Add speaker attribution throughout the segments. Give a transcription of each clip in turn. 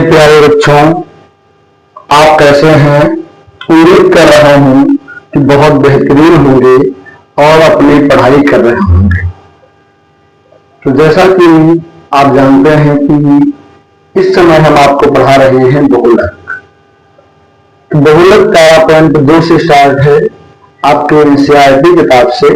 Speaker 1: प्यारे बच्चों, आप कैसे हैं? उम्मीद कर रहा हूं कि बहुत बेहतरीन होंगे और अपनी पढ़ाई कर रहे होंगे। तो जैसा कि आप जानते हैं कि इस समय हम आपको पढ़ा रहे हैं बहुलक। बहुलक का पॉइंट 2 से स्टार्ट है आपके एनसीईआरटी किताब से,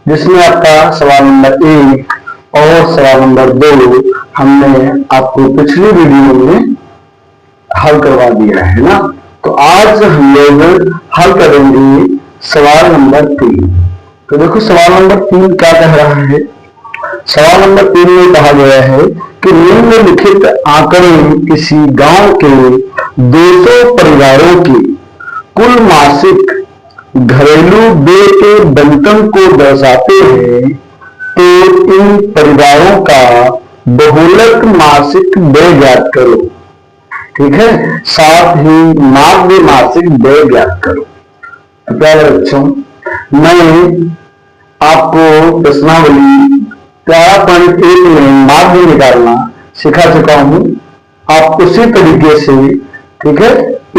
Speaker 1: जिसमें आपका सवाल नंबर 1 और सवाल नंबर 2 हमने आपको पिछली वीडियो में हल करवा दिया है ना। तो आज हम लोग हल करेंगे सवाल नंबर 3। तो देखो सवाल नंबर 3 क्या कह रहा है। सवाल नंबर 3 में कहा गया है कि निम्नलिखित आंकड़े किसी गांव के 200 परिवारों की कुल मासिक घरेलू व्यय के बंटन को दर्शाते हैं, तो इन परिवारों का बहुलक मासिक व्यय ज्ञात करो। ठीक है, साथ ही माध्य मासिक व्यय ज्ञात करो। तो प्यारे बच्चों, मैं आपको प्रश्नावली 11.1 में माध्य निकालना सिखा चुका हूं। आप उसी तरीके से, ठीक है,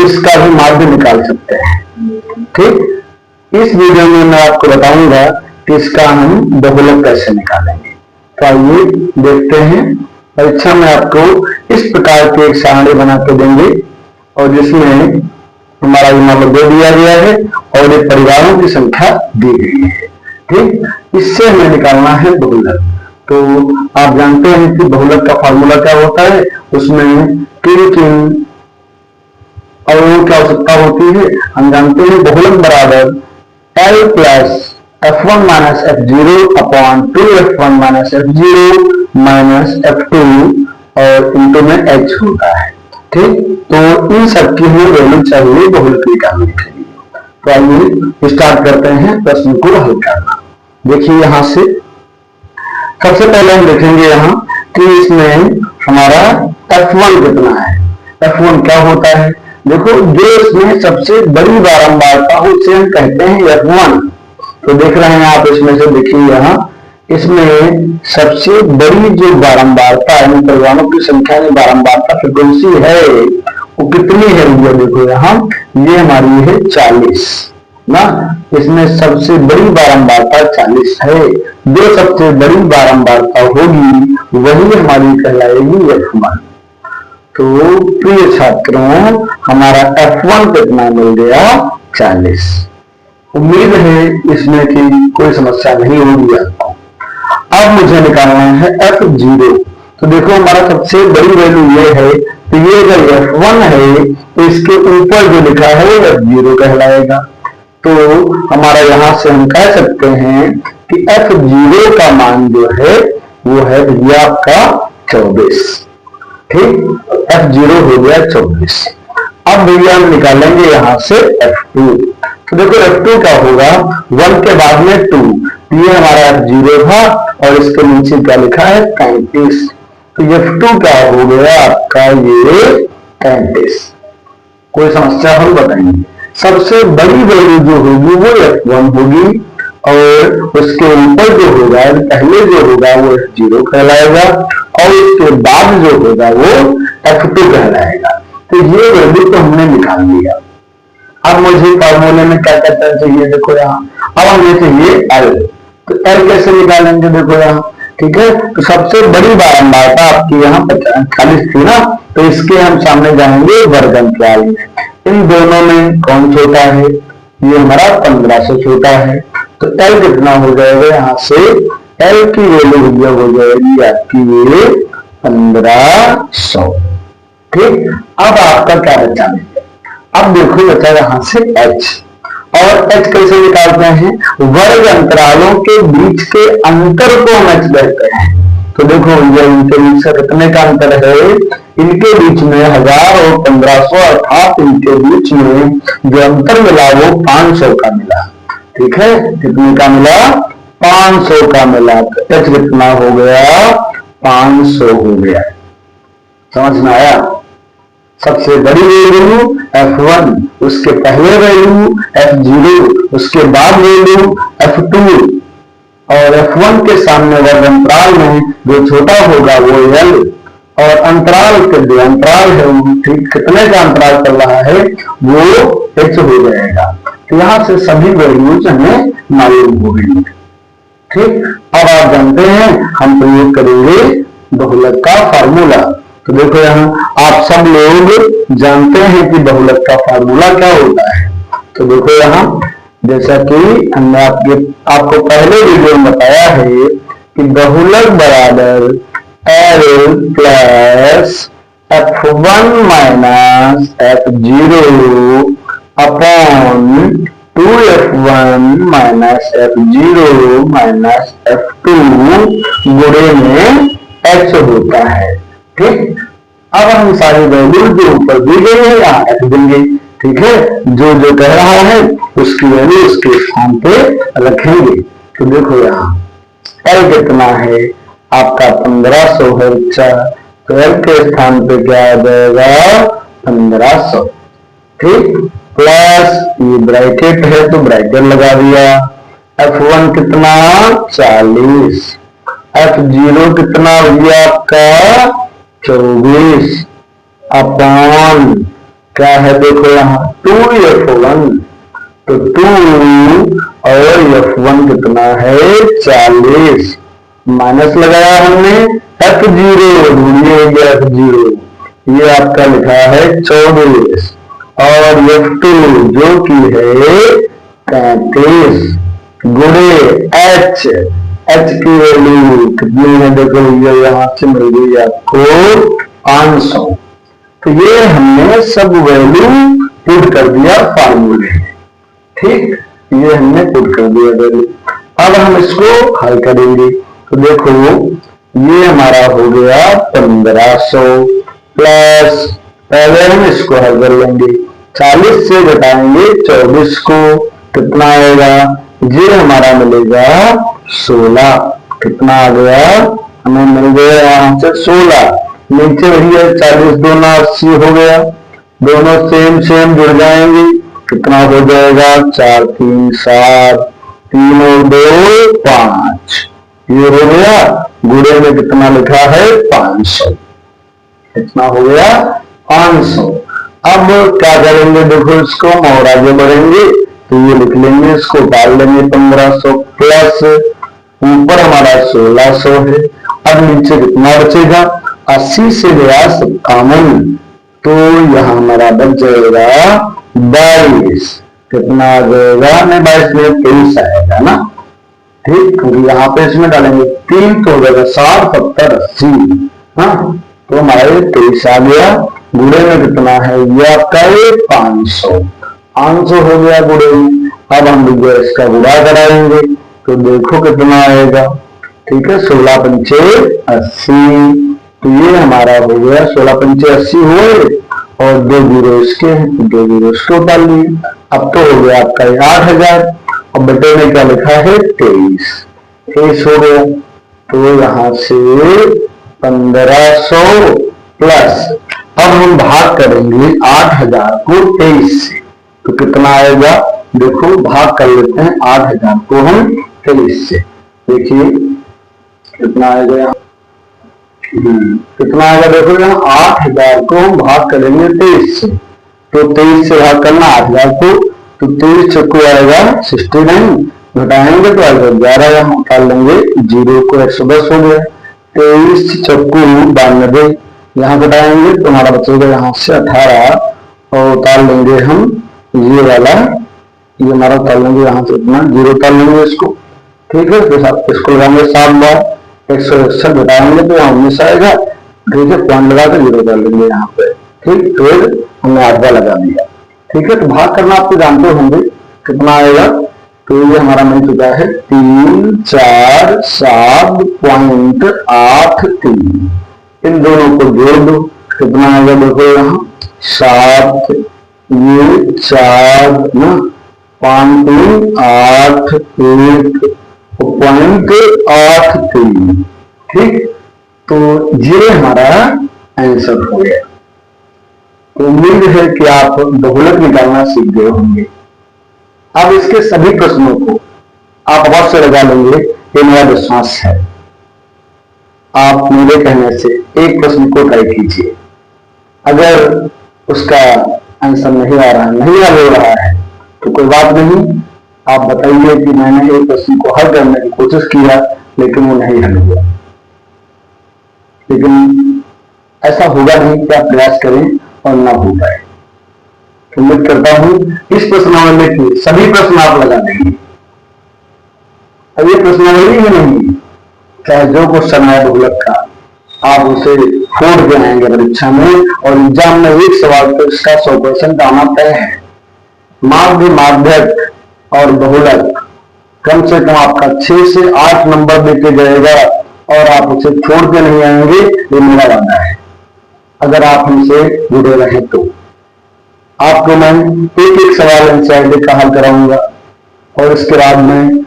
Speaker 1: इसका भी माध्य निकाल सकते हैं। ठीक, इस वीडियो में मैं आपको बताऊंगा कि इसका हम बहुलक कैसे निकालेंगे। तो आइए देखते हैं। परीक्षा में आपको इस प्रकार के एक सारणी बना के देंगे और जिसमें हमारा मान दे दिया गया है और ये परिवारों की संख्या दी गई है। ठीक, इससे हमें निकालना है बहुलक। तो आप जानते हैं कि बहुलक का फॉर्मूला क्या होता है, उसमें किन किन अवयवों की आवश्यकता होती है। हम जानते हैं बहुलक बराबर L plus F1 minus F0 upon 2F1 minus F0 minus F2 और इनटू में H होता है। ठीक, तो इन सब की हमें वैल्यू चाहिए बहुलक निकालने के लिए। तो आइए स्टार्ट करते हैं प्रश्न को हल करना। देखिए यहां से सबसे पहले हम देखेंगे यहाँ कि इसमें हमारा F1 कितना है। F1 क्या होता है? देखो, जो इसमें सबसे बड़ी बारंबारता हो उसे हम कहते हैं F1। तो देख रहे हैं आप, इसमें से देखिए यहाँ इसमें सबसे बड़ी जो बारंबारता है, परिवारों की संख्या में बारंबारता फ्रिक्वेंसी है वो कितनी है? ये देखो यहाँ, ये हमारी है 40 ना। इसमें सबसे बड़ी बारंबारता 40 है। जो सबसे बड़ी बारंबारता होगी वही हमारी कहलाएगी F1। तो प्रिय छात्रों, हमारा F1 कितना मिल गया? 40। उम्मीद है इसमें कि कोई समस्या नहीं होगी आपको। अब मुझे निकालना है F0। तो देखो हमारा सबसे बड़ी वैल्यू ये है, तो ये अगर F1 है तो इसके ऊपर जो लिखा है वो F0 कहलाएगा। तो हमारा यहां से हम कह सकते हैं कि F0 का मान जो है वो है भैया आपका 24। ठीक, F0 हो गया 24। अब भैया हम निकालेंगे यहां से F2। तो देखो F2 क्या होगा? 1 के बाद में 2, ये हमारा F0 था और इसके नीचे क्या लिखा है? 35। तो F2 क्या हो गया आपका? ये 35। कोई समस्या हो बताएंगे। सबसे बड़ी वैल्यू जो होगी वो F1 होगी और उसके ऊपर जो होगा, पहले जो होगा वो F0 कहलाएगा और उसके बाद जो होगा वो F2 कहलाएगा। तो ये वैल्यू तो हमने निकाल लिया। अब मुझे फॉर्मूले में क्या कहता चाहिए? देखो यहाँ, अब हमें चाहिए L। तो L कैसे निकालेंगे? देखो यहाँ, ठीक है, तो सबसे बड़ी बारंबारता आपकी यहाँ 40 थी ना, तो इसके हम सामने जाएंगे वर्गंतराल में। इन दोनों में कौन छोटा है? ये हमारा 15 से छोटा है। तो L कितना हो जाएगा? यहाँ से L की वैल्यू हो जाएगी आपकी ये 1500। ठीक, अब आपका क्या बचा? अब देखो बचा यहां से H। और H कैसे निकालते हैं? वर्ग अंतरालों के बीच के अंतर को हम H कहते हैं। तो देखो ये इनके बीच से कितने का अंतर है? इनके बीच में 1000 और 1500, अर्थात इनके बीच में जो अंतर मिला वो 500 का मिला। ठीक है, कितने का मिला? 500 का मिला। तो H कितना हो गया? 500 हो गया। समझ में आया? सबसे बड़ी वैल्यू F1, उसके पहले वैल्यू F0, उसके बाद वैल्यू F2 और F1 के सामने वर्ग अंतराल में जो छोटा होगा वो L और अंतराल के जो अंतराल है वो ठीक कितने का अंतराल चल रहा है वो h हो जाएगा। तो यहां से सभी वैल्यूज हमें मालूम हो गई। ठीक, अब आप जानते हैं हम प्रयोग करेंगे बहुलक का फार्मूला। तो देखो यहाँ आप सब लोग जानते हैं कि बहुलक का फार्मूला क्या होता है। तो देखो यहाँ जैसा कि हमने आपको पहले वीडियो में बताया है कि बहुलक बराबर L plus F1 minus F0 upon 2F1 minus F0 minus F2 गुणे में H होता है। ठीक, अब हम सारी वैल्यू जो ऊपर दी गई है यहाँ रख देंगे। ठीक है, जो जो कह रहा है उसकी वैल्यू उसके स्थान पे रखेंगे। तो देखो यहाँ L कितना है आपका 1500 है। अच्छा, तो L के स्थान पे क्या आ जाएगा 1500। ठीक, प्लस ये ब्रैकेट है तो ब्रैकेट लगा दिया। F1 कितना 40, F0 कितना हुआ आपका 24 अपॉन क्या है देखो यहाँ 2F1, तो 2 और F1 कितना है 40 माइनस लगाया हमने F0 ढूंढिए F0 ये आपका लिखा है 24 और F2 जो कि है 35 गुणे H की वैल्यू कितनी है देखो ये यहाँ से मिल गई आपको 500। तो ये हमने सब वैल्यू पुट कर दिया फार्मूले में। ठीक, ये हमने पुट कर दिया वैल्यू। अब हम इसको हल करेंगे। तो देखो ये हमारा हो गया 1500 प्लस पहले हम इसको हल कर लेंगे। 40 से घटाएंगे 24 को कितना आएगा ये हमारा मिलेगा 16। कितना आ गया हमें मिल गया यहाँ से 16। नीचे वही है 40 दूना 80 हो गया, दोनों सेम सेम जुड़ जाएंगे। कितना हो जाएगा 4 3 7 3 और 2 5 ये हो गया। गुणे में कितना लिखा है 500। कितना हो गया 500। अब क्या करेंगे देखो इसको और आगे बढ़ेंगे तो ये लिख लेंगे इसको डाल लेंगे 1500 प्लस ऊपर हमारा 1600 है। अब नीचे कितना बचेगा 80 से गया सब कॉमन तो यहाँ हमारा बच जाएगा 22। कितना आ जाएगा नहीं 22 में 23 आएगा ना। ठीक, क्योंकि यहाँ पे इसमें डालेंगे 3 तो हो जाएगा 60 70 80। हाँ, तो हमारा ये 23 आ गया। गुणे में कितना है ये आपका ये 500 हो गया गुणे में। अब हम इसका गुणा कराएंगे तो देखो कितना आएगा। ठीक है, 16 पंचे 80 तो ये हमारा हो गया 16 पंचे 80 हुए और 2 जीरो इसके हैं तो 2 जीरो इसको डाल लिए। अब तो हो गया आपका 8000 और बटे में क्या लिखा है 23 हो गया। तो यहाँ से 1500 प्लस अब हम भाग करेंगे 8000 को 23 से तो कितना आएगा देखो भाग कर लेते हैं 8000 को हम 23 से। देखिए कितना आएगा यहाँ कितना आएगा देखो यहाँ 8000 को हम भाग करेंगे 23 से तो 23 से भाग करना 8000 को तो 23 चक्कू आएगा 69 घटाएंगे तो आएगा 11 यहाँ उतार लेंगे 0 को 110 हो गया। 23 चक्कू 92 यहाँ घटाएंगे तो हमारा बचेगा यहाँ से 18 और उतार लेंगे हम ये वाला ये हमारा उतार लेंगे यहाँ से इतना 0 उतार लेंगे इसको। ठीक है, तो इसको लगाएंगे 7 बार 161 घटाएंगे तो यहाँ 19 आएगा। ठीक है, पॉइंट लगा कर 0 उतार लेंगे यहाँ पे। ठीक, फिर हमने 8 बार लगा दिया। ठीक है, तो भाग करना आपको जानते होंगे कितना आएगा। तो ये हमारा मिल चुका है 347.83। इन दोनों को जोड़ दो कितना आएगा देखो यहाँ 7 ये 4 ना 5 3 8 1.83। ठीक, तो ये हमारा आंसर हो गया। तो उम्मीद है कि आप बहुलक निकालना सीख गए होंगे। अब इसके सभी प्रश्नों को आप अवश्य लगा लेंगे ये मेरा विश्वास है। आप मेरे कहने से एक प्रश्न को ट्राई कीजिए। अगर उसका आंसर नहीं आ रहा, नहीं हल हो रहा है, तो कोई बात नहीं, आप बताइए कि मैंने एक प्रश्न को हल करने की कोशिश किया लेकिन वो नहीं हल हुआ। लेकिन ऐसा होगा नहीं कि आप प्रयास करें और ना हो पाए। तो उम्मीद करता हूं इस प्रश्नावली के सभी प्रश्न आप लगा देंगे। अब ये प्रश्नावली ही नहीं, चाहे जो क्वेश्चन है ढोलक का, आप उसे फोड़ के आएंगे परीक्षा में, और एग्जाम में एक सवाल तो इसका 100% आना तय है। माध्य, माध्यक और बहुलक कम से कम आपका 6 से 8 नंबर देके जाएगा, और आप उसे छोड़ के नहीं आएंगे, ये मेरा वादा है। अगर आप हमसे जुड़े रहे तो आपको मैं एक एक सवाल एनसीईआरटी का हल कराऊंगा, और इसके बाद में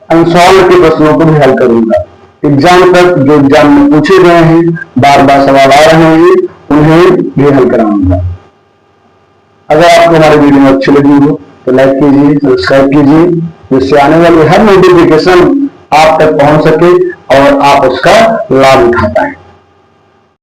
Speaker 1: अनसॉल्व के प्रश्नों को भी हल करूंगा। एग्जाम तक जो एग्जाम में पूछे गए हैं, बार बार सवाल आ रहे हैं, उन्हें भी हल कराऊंगा। अगर आपको हमारी वीडियो अच्छी लगी हो तो लाइक कीजिए, सब्सक्राइब कीजिए, जिससे आने वाली हर नोटिफिकेशन आप तक पहुंच सके और आप उसका लाभ उठा पाए।